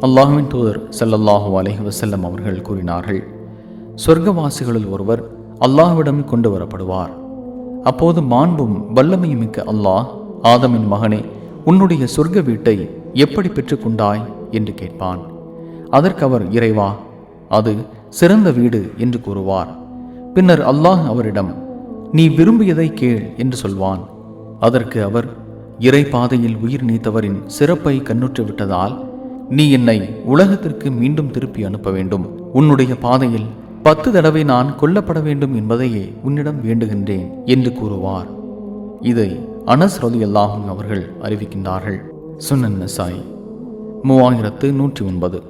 அல்லாஹ்வின் தூதர் ஸல்லல்லாஹு அலைஹி வஸல்லம் அவர்கள் கூறினார்கள், சொர்க்கவாசிகளில் ஒருவர் அல்லாஹ்விடம் கொண்டு வரப்படுவார். அப்போது மாண்பும் வல்லமையும் மிக்க அல்லாஹ், ஆதமின் மகனே, உன்னுடைய சொர்க்க வீட்டை எப்படி பெற்றுக்கொண்டாய் என்று கேட்பான். அதற்கு அவர், இறைவா, அது சிறந்த வீடு என்று கூறுவார். பின்னர் அல்லாஹ் அவரிடம், நீ விரும்பியதை கேள் என்று சொல்வான். அதற்கு அவர், இறை பாதையில் உயிர் நீத்தவரின் சிறப்பை கண்ணுற்று விட்டதால் நீ என்னை உலகத்திற்கு மீண்டும் திருப்பி அனுப்ப வேண்டும். உன்னுடைய பாதையில் 10 தடவை நான் கொல்லப்பட வேண்டும் என்பதையே உன்னிடம் வேண்டுகின்றேன் என்று கூறுவார். இதை அனஸ் ரலியல்லாஹு அவர்கள் அறிவிக்கின்றார்கள். சுனன் நசாயி 3109.